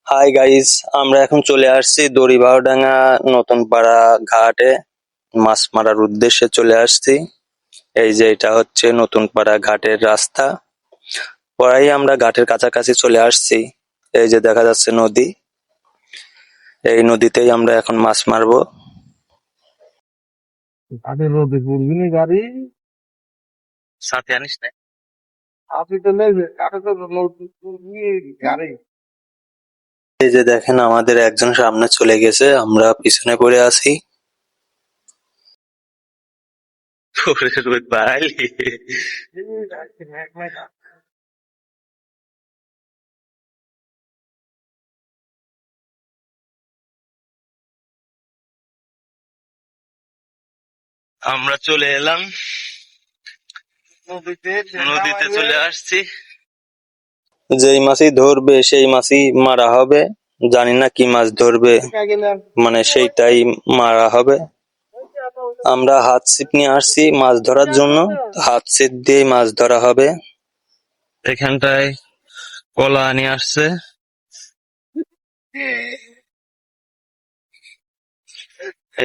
Hi guys, আমরা এখন চলে আসছি দড়িবাউডাঙ্গা নতুন পাড়া ঘাটে মাছ মারার উদ্দেশ্যে চলে আসছি। এই যে এটা হচ্ছে নতুন পাড়া ঘাটের রাস্তা। পরেই আমরা ঘাটের কাছাকাছি চলে আসছি। এই যে দেখা যাচ্ছে নদী, এই নদীতেই আমরা এখন মাছ মারবো। আরে রোদে পড়বি গাড়ি সাথে আনিস না? আপনি তো নেবে কাকে তো রোদে পড়বি গাড়ি এই যে দেখেন আমাদের একজন সামনে চলে গেছে, আমরা পিছনে পড়ে আছি। ওরে রোদ ভাই, আমরা চলে এলাম নদীতে চলে আসছি। যেই মাছই ধরবে সেই মাছই মারা হবে। জানি না কি মাছ ধরবে, মানে সেইটাই মারা হবে। আমরা হাত ছিপ নিয়ে আসছি মাছ ধরার জন্য, হাত ছিপ দিয়ে মাছ ধরা হবে। এখানটায় কলা নিয়ে আসছে।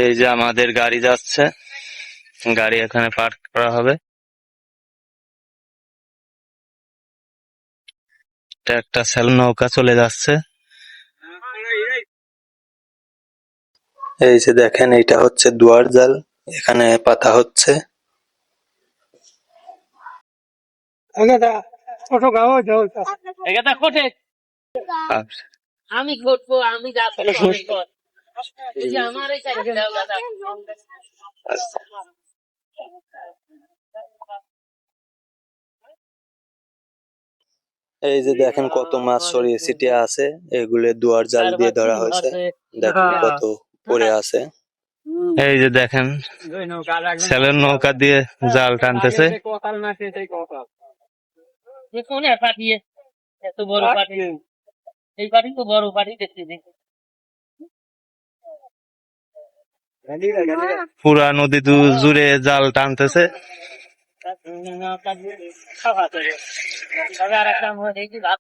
এই যে আমাদের গাড়ি যাচ্ছে, গাড়ি এখানে পার্ক করা হবে। একটা স্যালো নৌকা চলে যাচ্ছে। এই যে দেখেন এটা হচ্ছে দুয়ার জাল, এখানে পাতা হচ্ছে। আমি ঘটবো আমি যাচ্ছি এই যে আমার এই সাইডে দাও দাদা এই যে দেখেন কত মাছ ছড়িয়ে ছিটিয়ে আছে, এগুলো দুয়ার জাল দিয়ে ধরা হয়েছে। দেখেন কত পড়ে আছে। এই যে দেখেন ছেলের নৌকা দিয়ে জাল টানতেছে। কোন পাঠিয়ে এত বড় পাঠি এই পাঠি তো বড় পাঠি দেখতে দেখতে পুরা নদী জুড়ে জাল টানতেছে। আর একটা মনে কি ভাব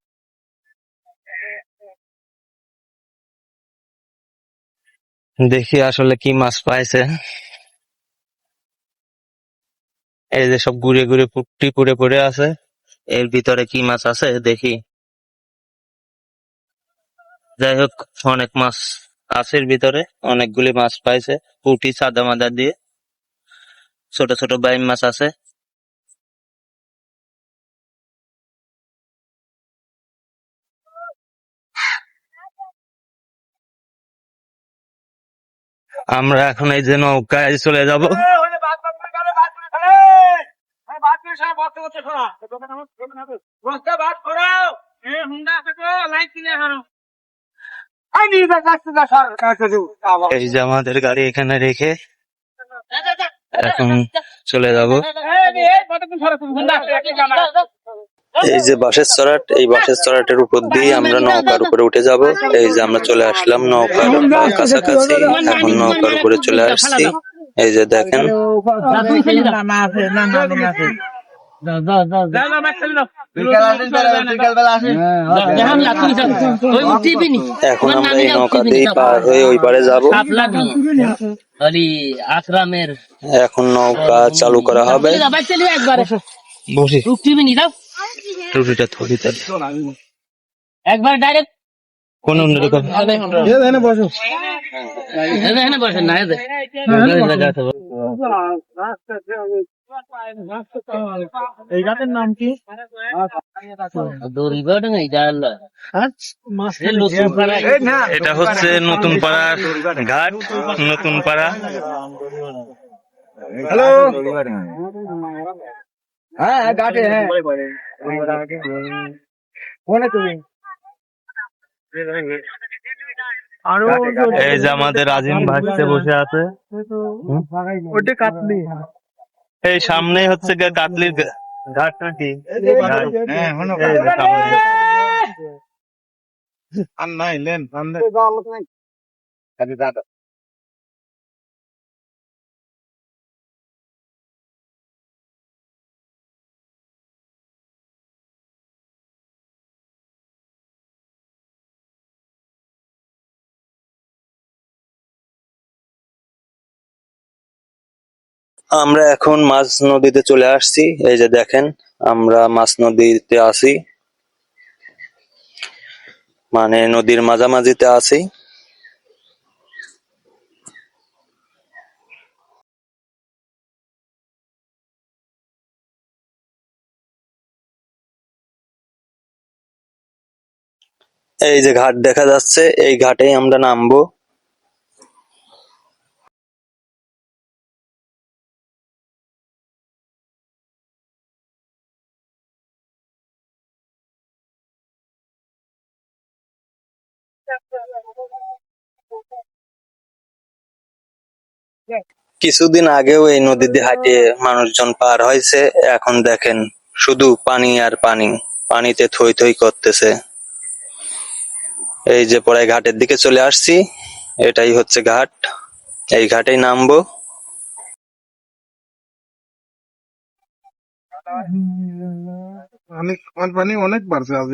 দেখি আসলে কি মাছ পাইছে। এই যে সব ঘুরে ঘুরে পুট্টি পড়ে পড়ে আছে, এর ভিতরে কি মাছ আছে দেখি। যাই হোক, অনেক মাছ আছে এর ভিতরে, অনেকগুলি মাছ পাইছে পুঁটি সাদা মাদা দিয়ে। ছোট ছোট বাইম মাছ আছে। আমরা এখন এই যে নৌকায় চলে যাব। এই যে আমাদের গাড়ি এখানে রেখে এখন চলে যাব। এই যে বাঁশের চড়াট, এই বাঁশের চড়াটের উপর দিয়ে আমরা নৌকার উপরে উঠে যাব। এই যে আমরা চলে আসলাম নৌকার কাছাকাছি, এখন নৌকার উপরে চলে আসছি। এই যে দেখেন এখন আমরা এই নৌকা দিয়ে পার হয়ে ওই পারে যাব। আশ্রামের এখন নৌকা চালু করা হবে। বসি রুটিটা থরিতে একবার ডাইরেক্ট কোন অন্যরকম বসেন না এই গাছের নাম কি এটা হচ্ছে নতুন পাড়ার ঘাট, নতুন পাড়া। হ্যালো হ্যাঁ ঘাটে হ্যাঁ ফোনে তুমি এই যে আমাদের আজিম ভাসতে বসে আছে। ওটা কাটলি এই সামনে হচ্ছে কাটলির ঘাট নাকি? হ্যাঁ আর নাই লেন আমরা এখন মাছ নদীতে চলে আসছি। এই যে দেখেন, আমরা মাছ নদীতে আছি, মানে নদীর মাঝামাঝিতে আছি। এই যে ঘাট দেখা যাচ্ছে, এই ঘাটেই আমরা নামবো। কিছুদিন আগেও এই নদী দিয়ে হাঁটে মানুষজন পার হয়েছে, এখন দেখেন শুধু পানি আর পানি, পানিতে থই থই করতেছে। এই যে পরে ঘাটের দিকে চলে আসছি, এটাই হচ্ছে ঘাট, এই ঘাটেই নামবো। অনেক পানি অনেক বাড়ছে আজ।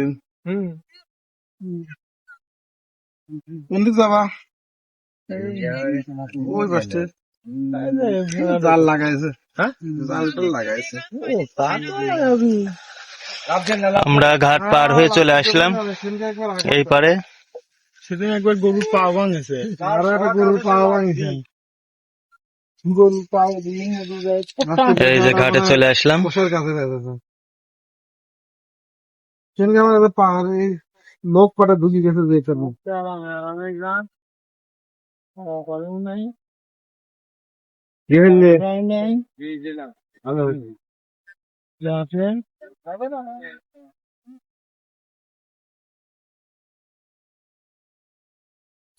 কোন দিক যাবা? ওই বাসে জাল লাগাইছে। হ্যাঁ, জাল টাল লাগাইছে। আমরা ঘাট পার হয়ে চলে আসলাম এই পারে। সেদিন একবার গরুর পা ভাঙেছে, আরো একটা গরুর পা ভাঙেছে। গরুর পা এই যে ঘাটে চলে আসলাম। কোষের কাছে বেঁধেছে। সেদিন আমার একটা পাহাড়ে লোক পাটা ঢুকে গেছে যেতে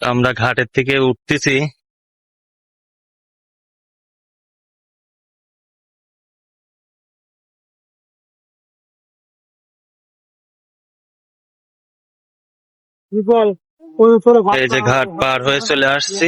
আমরা ঘাটের থেকে উঠতেছি। এই যে ঘাট পার হয়ে চলে আসছি।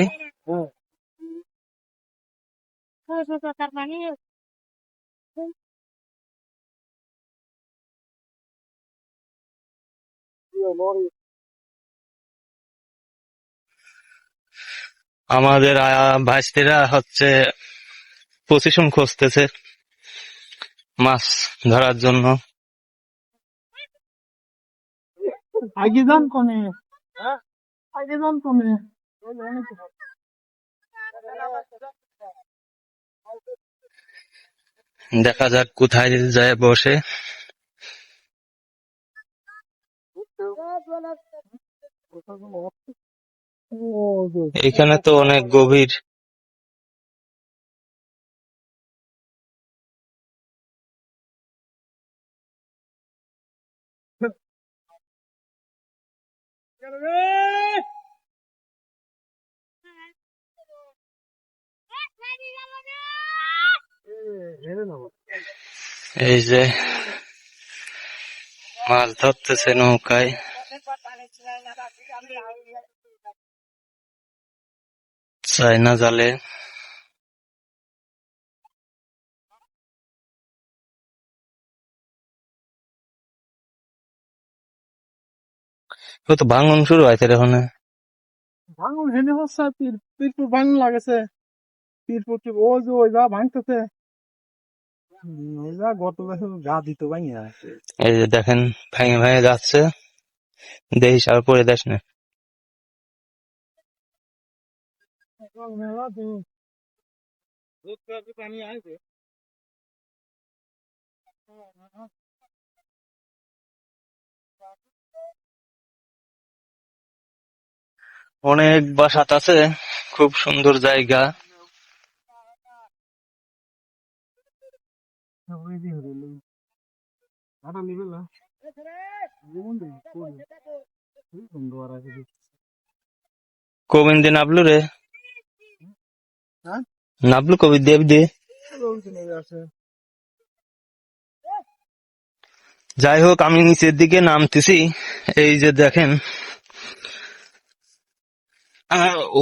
আমাদের ভাইস্তিরা হচ্ছে পজিশন খুঁজতেছে মাছ ধরার জন্য। আগে যান কনে, আগে যান কনে। দেখা যাক কোথায় যায় বসে। এইখানে তো অনেক গভীর। এই যে মাছ ধরতেছে নৌকায়, চায়না জালে। ও তো ভাঙন শুরু হয়েছে এখন। ভাঙন হেনে হচ্ছে পীরপুর ভাঙন লাগেছে। পীরপুর ওই যে ওই যা ভাঙতেছে, ওই যা গত বছর গা দিত ভাঙে আছে। এই যে দেখেন ভেঙে ভেঙে যাচ্ছে, দেখিস আর পরে দেখ না। মেলা দূর পানি আছে। অনেক বাসাত আছে, খুব সুন্দর জায়গা। কবিন দিয়ে নাবলু রে, নাবলু কবি দেব দিয়ে। যাই হোক, আমি নিচের দিকে নামতেছি। এই যে দেখেন,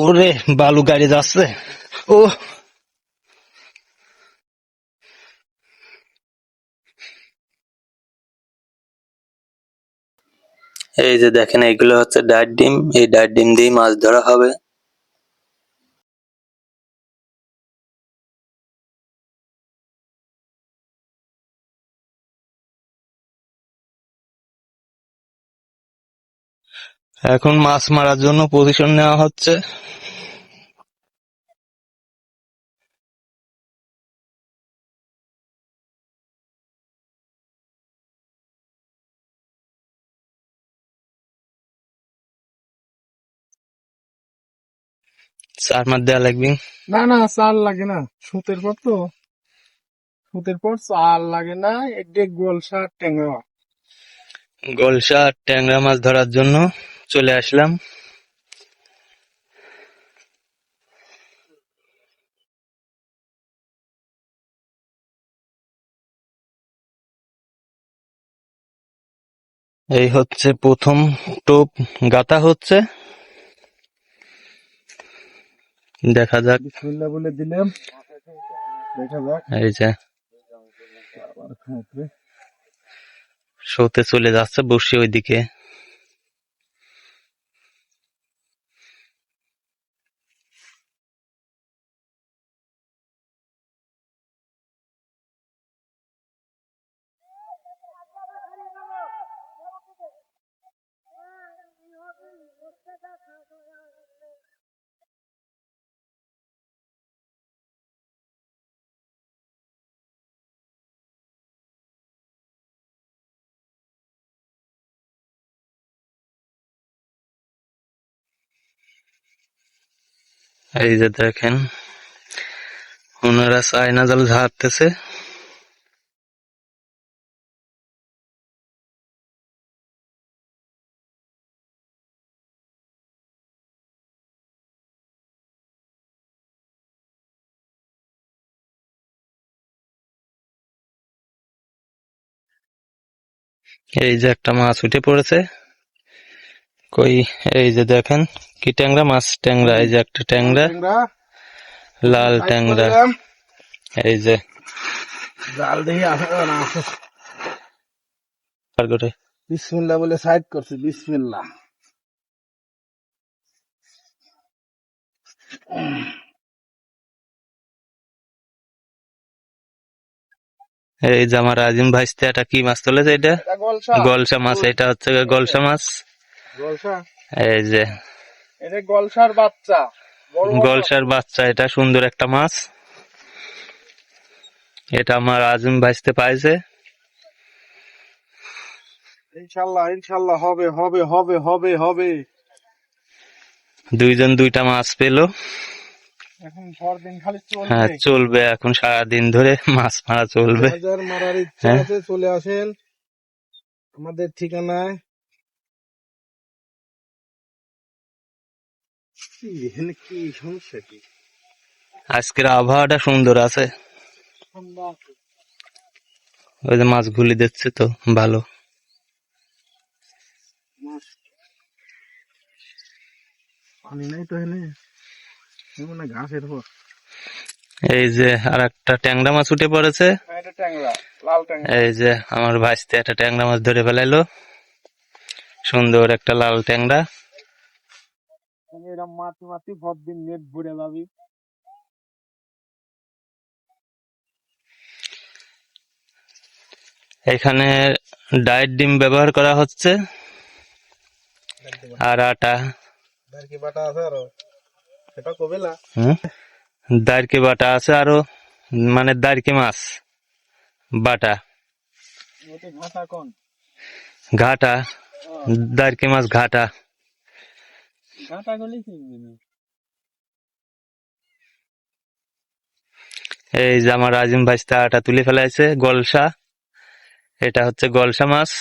ওরে বালু গাড়ি যাচ্ছে। ও এই যে দেখেন, এইগুলো হচ্ছে ডাইট ডিম, এই ডাইট ডিম দিয়ে মাছ ধরা হবে। এখন মাছ মারার জন্য পজিশন নেওয়া হচ্ছে। চার মার দেওয়া লাগবে। না না, চাল লাগে না, সুতের পর তো, সুতের পর চাল লাগে না। এটা গোলসা ট্যাংরা। গলসা আর ট্যাংরা মাছ ধরার জন্য চলে আসলাম। এই হচ্ছে প্রথম টোপ গাতা হচ্ছে, দেখা যাক। বিসমিল্লাহ বলে দিলাম, দেখা যাক। এই যে আবার খাঁকবে। শোতে চলে যাচ্ছে বসে ওইদিকে। এই যে দেখেন ওনারা চায়না জাল ঝাড়তেছে। এই যে একটা মাছ উঠে পড়েছে। কই, এই যে দেখেন কি ট্যাংরা মাছ, ট্যাংরা। এই যে একটা ট্যাংরা, ট্যাংরা লাল সাইড ট্যাংরা। করলাম। এই যে জাল দেখি আসে না আসে। আর করে বিসমিল্লাহ বলে সাইড করছি, বিসমিল্লাহ। এই যে আমার আজিম ভাইস্তে এটা কি মাছ তুলেছে, এটা এটা গোলসা। গলসা মাছ। এটা হচ্ছে গলসা মাছ। গোলসা, এই যে এটা গোলসার বাচ্চা, বড় বড়। গলসার বাচ্চা, এটা সুন্দর একটা মাছ। এটা আমার আজিম ভাইস্তে পাইছে। ইনশাল্লাহ ইনশাল্লাহ হবে হবে হবে হবে হবে। দুইজন দুইটা মাছ পেলো। এখন পরদিন খালি হ্যাঁ, চলবে। চলবে এখন সারাদিন ধরে মাছ মারা চলবে। হাজার মারার ইচ্ছা হ্যাঁ, আছে, চলে আসেন আমাদের ঠিকানায়। কি এখানে কি সমস্যা কি? আজকের আবহাওয়াটা সুন্দর আছে। ঠান্ডা আছে। ওই যে মাছ ঘুলি দিচ্ছে তো ভালো। পানি নাই তো এখানে, মানে ঘাসের উপর। এই যে আর একটা ট্যাংরা মাছ উঠে পড়েছে। এটা ট্যাংরা, লাল ট্যাংরা। এই যে আমার ভাইস্তে একটা ট্যাংরা মাছ ধরে ফেলাইলো, সুন্দর একটা লাল ট্যাংরা। এরকম মাটি মাটি পরদিন নেট ভরে যাবি। এখানে ডায়েট ডিম ব্যবহার করা হচ্ছে আর আটা। দারকি বাটা আছে আরো, সেটা কবে না। দারকি বাটা আছে আরো, মানে দারকি মাছ বাটা। ওটা ঘাটা কোন? ঘাটা, দারকি মাছ ঘাটা। ঘাটা গলি কিনবি। এই যে আমার আজিম ভাইস্তা আটা তুলে ফেলাইছে, গলসা। এটা হচ্ছে গলসা মাছ।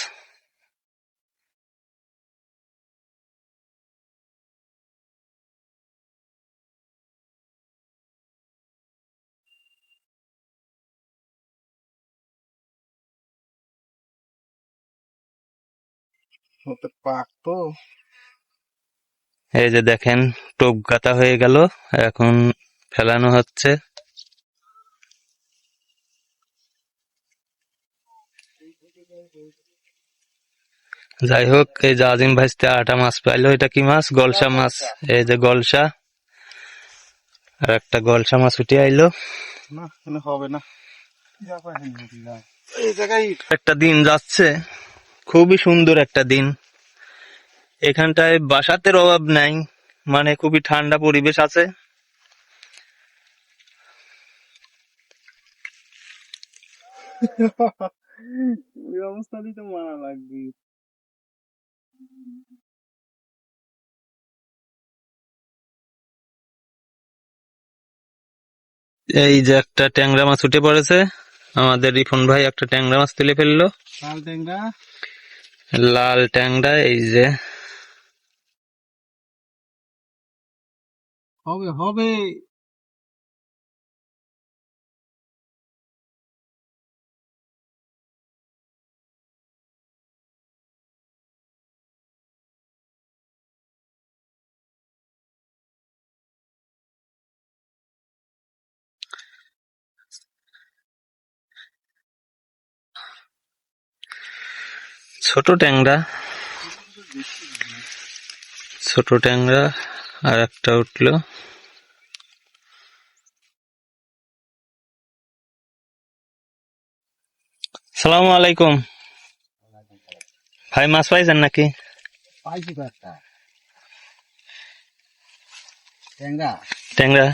ওতে পাক তো। এই যে দেখেন টোপ গাতা হয়ে গেল, এখন ফেলানো হচ্ছে। যাই হোক, এই যে আজিম ভাইস্তে আটা মাছ পাইলো। এটা কি মাছ? গলসা মাছ। এই যে গলসা, আর একটা গলসা মাছ উঠে আইলো। না এখানে হবে না। এই জায়গায় একটা দিন যাচ্ছে, খুবই সুন্দর একটা দিন। এখানটায় বাসাতের অভাব নাই, মানে খুবই ঠান্ডা পরিবেশ আছে। ওই অবস্থাতেই তো মারা লাগবে। এই যে একটা ট্যাংরা মাছ উঠে পড়েছে, আমাদের রিফন ভাই একটা ট্যাংরা মাছ তুলে ফেললো। লাল ট্যাংরা লাল ট্যাংরা, এই যে হবে হবে। ছোট ট্যাংরা, ছোট ট্যাংরা আর একটা উঠলো। সালামু আলাইকুম ভাই, মাছ পাইছেন নাকি? পাইছি তো একটা ট্যাংরা। ট্যাংরা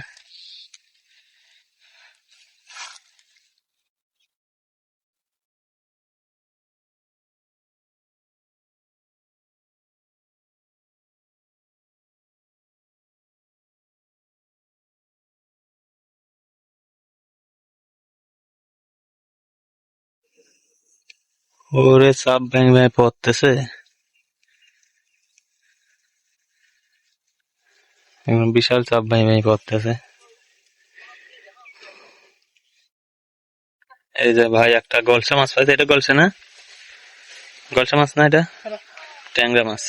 ওরে চাপ ভেঙে ভেঙে পড়তেছে, এখন বিশাল চাপ ভেঙে ভেঙে পড়তেছে। এই যে ভাই একটা গলসা মাছ পাইছে, এটা গলসা না? গলসা মাছ না, এটা ট্যাংরা মাছ।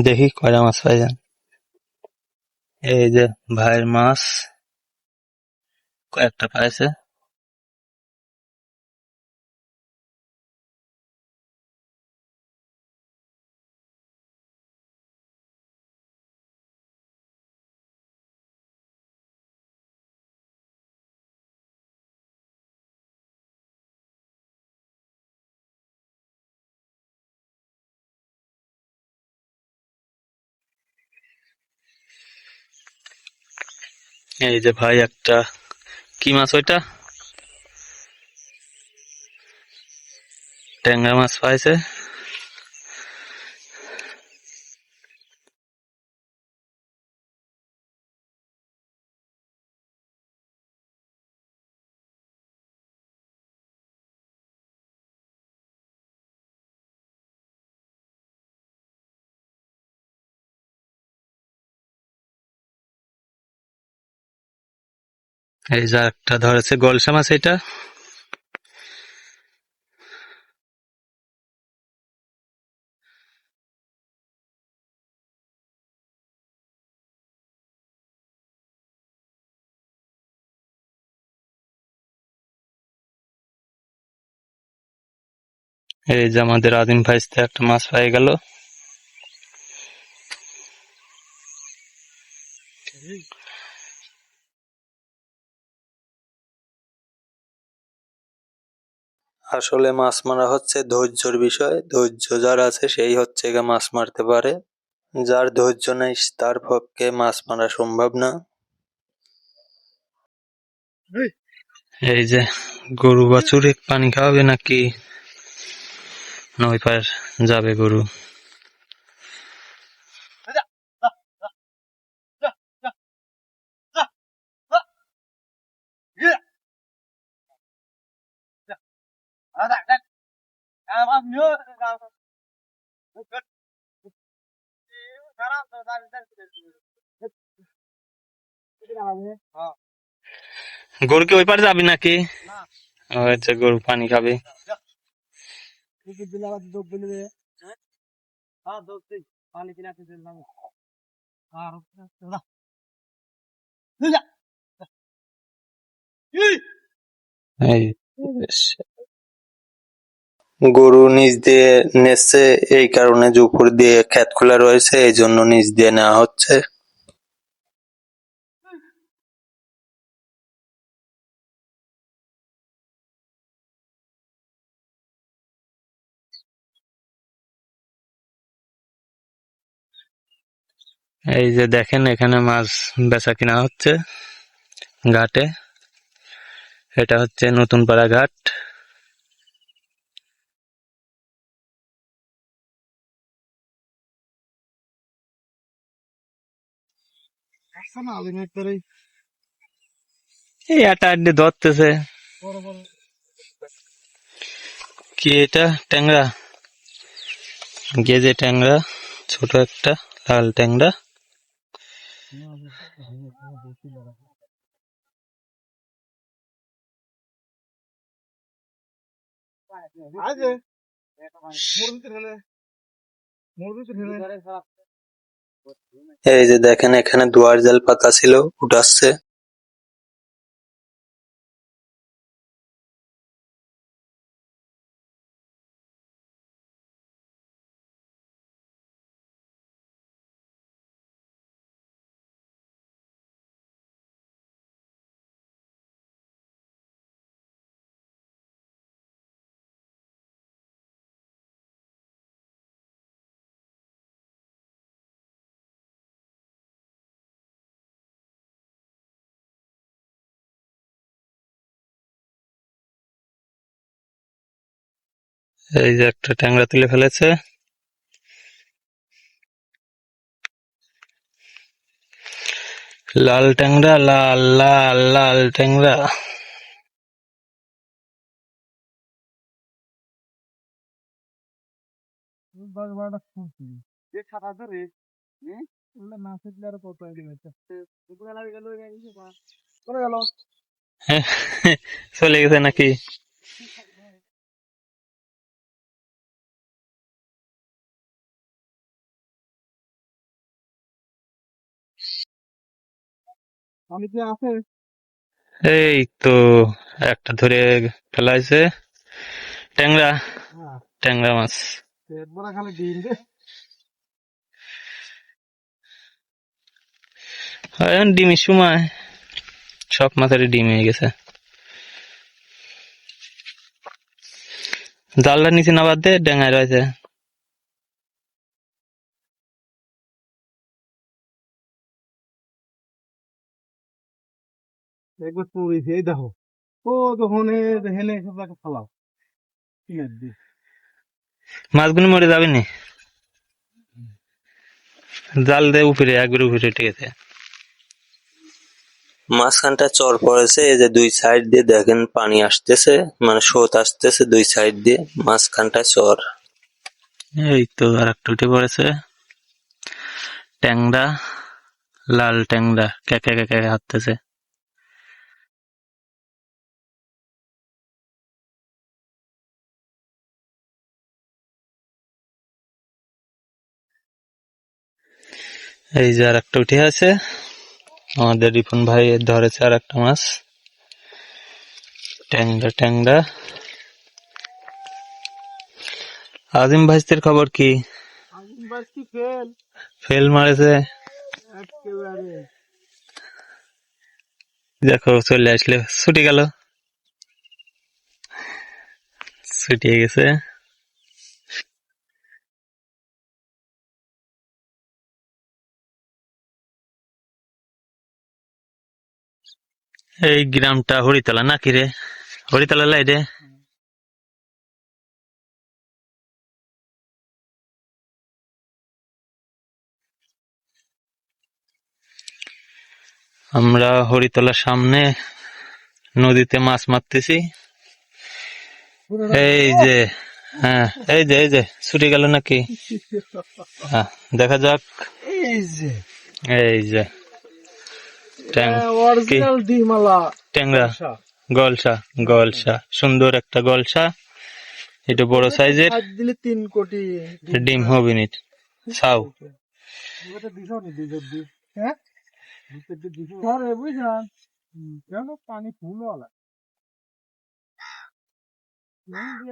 দেখি কয়টা মাছ পাইছেন। এই যে ভাইয়ের মাছ কয়েকটা পাইছে। এই যে ভাই একটা, কি মাছ ওইটা? ট্যাংরা মাছ পাইছে। এই যে একটা ধরেছে গলসা মাছ, এটা। এই যে আমাদের আদিম ভাইস্তে একটা মাছ পাই গেল। আসলে মাছ মারা হচ্ছে ধৈর্যের বিষয়, ধৈর্য যার আছে সেই হচ্ছে গিয়ে মাছ মারতে পারে, যার ধৈর্য নেই তার পক্ষে মাছ মারা সম্ভব না। এই যে গরু বাছুর পানি খাওয়াবে নাকি নই পার যাবে গরু? গরু কি ওই পারে যাবি নাকি? ওই যে গরু পানি খাবে। পানি কিনা এই গরু নিচ দিয়ে নেচ্ছে, এই কারণে যে উপর দিয়ে ক্ষেত খোলা রয়েছে, এই জন্য নিচ দিয়ে নেওয়া হচ্ছে। এই যে দেখেন এখানে মাছ বেচা কিনা হচ্ছে ঘাটে। এটা হচ্ছে নতুন পাড়া ঘাট। এই আটা আড্ডি ধরতেছে। কি এটা? ট্যাংরা, গেজে ট্যাংরা, ছোট একটা লাল ট্যাংরা। এই যে দেখেন এখানে দুয়ার জাল পাতা ছিল, উঠাচ্ছে। এই যে একটা ট্যাংরা তুলে ফেলেছে। লাল ট্যাংরা, লাল লাল লাল ট্যাংরা। চলে গেছে নাকি? এই তো একটা ধরে ফেলাইছে ট্যাংরা, ট্যাংরা মাছ। এখন ডিমের সময়, সব মাছেরই ডিম হয়ে গেছে। জালটা নিচে নামার দে, ডেঙ্গায় রয়েছে। একবার পড়েছে, এই দেখো ও যখন হেনে তাকে ফালাও মাছগুলো মরে যাবে নি, জাল দে উপরে, একবার উপরে, ঠিক আছে। মাঝখানটা চর পড়েছে, এই যে দুই সাইড দিয়ে দেখেন পানি আসতেছে, মানে স্রোত আসতেছে দুই সাইড দিয়ে, মাঝখানটা চর। এই তো আর একটা উঠে পড়েছে ট্যাংরা, লাল ট্যাংরা, ক্যাকে ক্যাকে হাঁটতেছে। এই যে আর একটা উঠে আছে, আমাদের রিপন ভাই ধরেছে আর একটা মাছ, ট্যাংরা ট্যাংরা। আজিম ভাইস্তের খবর কি? ফেল মারেছে, দেখো চলে আসলে, ছুটে গেল, ছুটিয়ে গেছে। এই গ্রামটা হরিতলা নাকি রে? হরিতলা লাই রে। আমরা হরিতলার সামনে নদীতে মাছ মারতেছি। এই যে, হ্যাঁ এই যে, এই যে ছুটে গেল নাকি? হ্যাঁ দেখা যাক। এই যে এই যে অরিজিনাল ডিমালা ট্যাংরা, গলসা, গলসা, সুন্দর একটা গলসা। এটা বড় সাইজের, দিলে 3 কোটি ডিম হবে নি, ছাও। হ্যাঁ ধরে বুঝলেন কেন পানি ফুল ওলা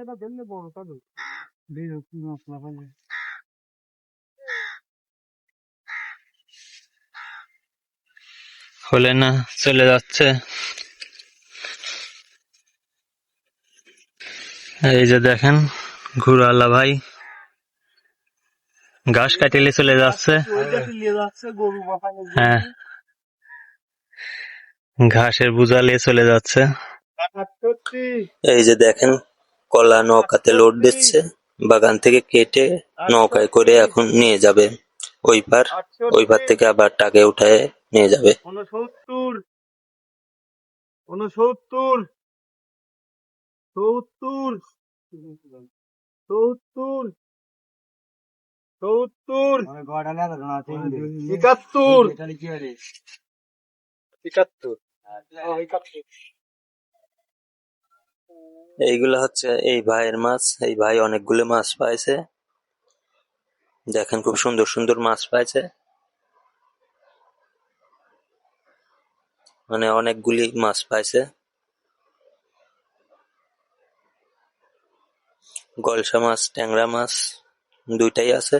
এটা ধরলে বড় কাজু কি মশলা পাবে হলে না চলে যাচ্ছে। এই যে দেখেন ঘুরালা ভাই ঘাস কাটিলে চলে যাচ্ছে। গরু বাপানে হ্যাঁ, ঘাসের বোঝা নিয়ে চলে যাচ্ছে। এই যে দেখেন কলা নৌকাতে লোড দিচ্ছে, বাগান থেকে কেটে নৌকায় করে এখন নিয়ে যাবে ওই পার, ওই পার থেকে আবার টাকে উঠায় নিয়ে যাবে। 69 69 70 70 70 71 71 এইগুলা হচ্ছে এই ভাইয়ের মাছ। এই ভাই অনেকগুলো মাছ পাইছে, দেখেন খুব সুন্দর সুন্দর মাছ পাইছে, মানে অনেকগুলি মাছ পাইছে। গলসা মাছ, ট্যাংরা মাছ দুইটাই আছে।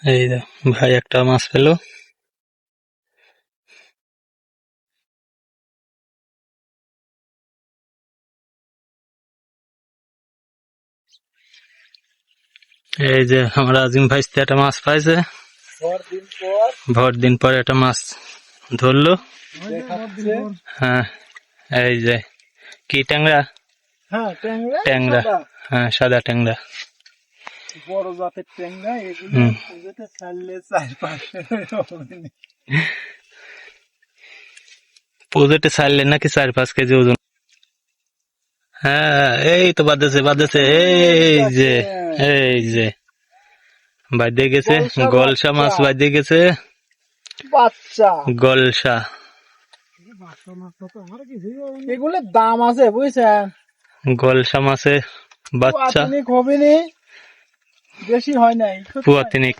এই যে ভাই একটা মাছ পেলো। এই যে আমরা আজিম ভাই একটা মাছ পাইছে, ভর দিন পর একটা মাছ ধরলো। হ্যাঁ, এই যে কি ট্যাংরা? হ্যাঁ ট্যাংরা ট্যাংরা, হ্যাঁ সাদা ট্যাংরা। বড় জাতের ট্যাংরা এগুলো হুম। পুজোতে ছাড়লে 4-5 হবে না। প্রজেক্টে ছাড়লে নাকি 4-5 কেজি ওজন। হ্যাঁ এই তো বাজেছে বাজেছে, এই যে এই যে বাজে গেছে, গলসা মাছ বাজে গেছে, বাচ্চা গলসা। এগুলোর দাম আছে বুঝছেন, গলসা মাছে বাচ্চা পুয়াতিনিক হবে নি, বেশি হয় নাই। পুয়াতিনিক।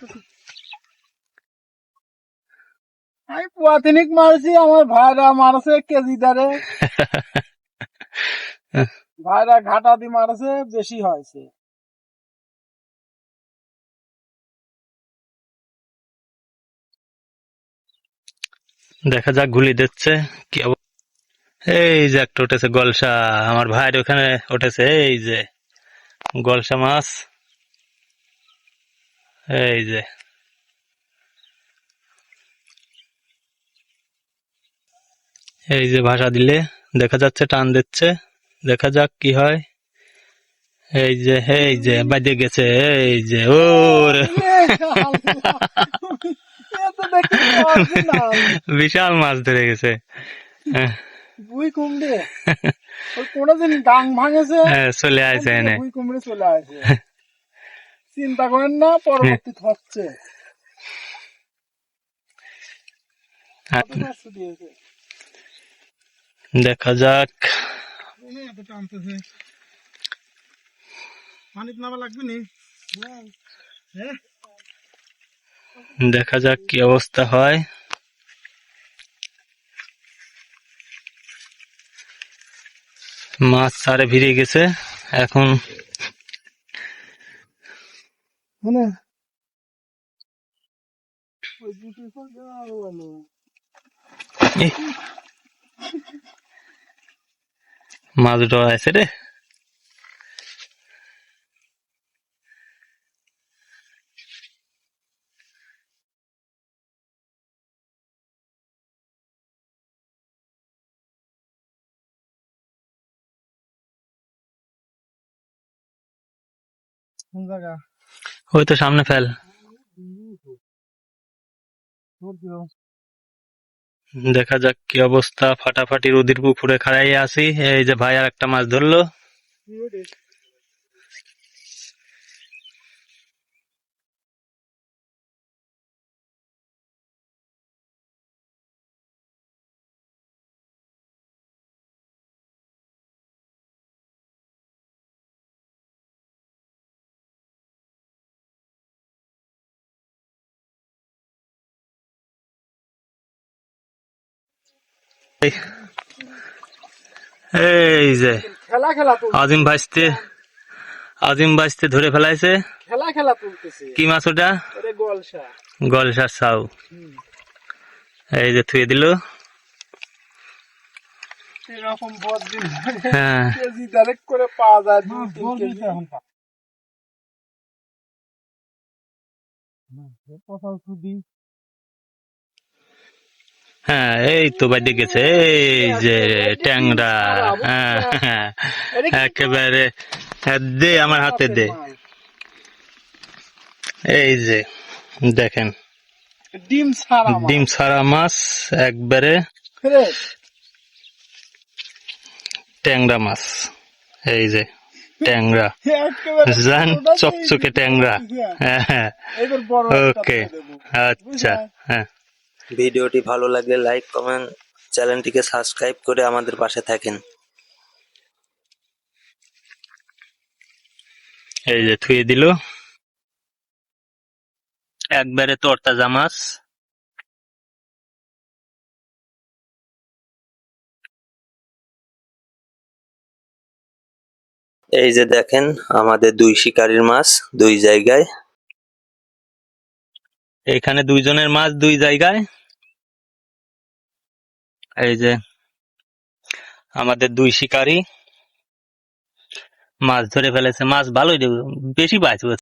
আমি পুয়াতিনিক মারছি, আমার ভাইরা মারছে কেজি দারে, ভাইরা ঘাটা দিয়ে মারছে, বেশি হয়েছে। দেখা যাক গুলি দিচ্ছে কি এই যে একটা উঠেছে গলসা, আমার ভাইয়ের ওখানে উঠেছে। এই যে গলসা মাছ, এই যে এই যে ভাষা দিলে দেখা যাচ্ছে, টান দিচ্ছে, দেখা যাক কি হয়। এই যে বাজে গেছে, এই যে ওরে বিশাল মাছ ধরে গেছে। বুই কুমড়ে ওই কোনদিন গাং ভাঙেছে, চলে আসে এনে। বুই কুমড়ে চলে আসে, চিন্তা করেন না, পরবর্তী হচ্ছে। দেখা যাক, দেখা যাক কি অবস্থা হয়। মাছ চারে ভিড়ে গেছে এখন। মাছ ডরাইছে রে। কোন জায়গা? ওই তো সামনে ফেল। দেখা যাক কি অবস্থা, ফাটাফাটি রোদির পুকুরে খাড়াই আছি। এই যে ভাই আর একটা মাছ ধরলো। এই যে খেলা খেলা আজিম ভাইস্তে ধরে ফেলাইছে। খেলা তুলতেছে। কি মাছ ওটা? ওরে গলসা। গলসার ছাউ। এই যে থুয়ে দিল। এরকম বড়দিন হ্যাঁ কেজি ডাইরেক্ট করে পাওয়া যায় 2-3 কেজি। হ্যাঁ এই তো বাইরে গেছে। এই যে ট্যাংরা। হ্যাঁ হ্যাঁ, একেবারে দে আমার হাতে দে। এই যে দেখেন ডিম ছাড়া মাছ। ডিম ছাড়া মাছ, একবারে ফ্রেশ। ট্যাংরা মাছ। এই যে ট্যাংরা, একেবারে জান ছোটটাতেই চকচকে ট্যাংরা। হ্যাঁ হ্যাঁ, এবার বড় একটা ওকে, দিয়ে দেবো। আচ্ছা। হ্যাঁ, ভিডিওটি ভালো লাগলে লাইক, কমেন্ট, চ্যানেলটিকে সাবস্ক্রাইব করে আমাদের পাশে থাকেন। এই যে থুয়ে দিল, একবারে তরতাজা মাছ। এই যে দেখেন আমাদের 2 শিকারীর মাছ 2 জায়গায়। এখানে 2 জনের মাছ 2 জায়গায়। এই যে আমাদের 2 শিকারী মাছ ধরে ফেলেছে। মাছ ভালোই বেশি পাইছে।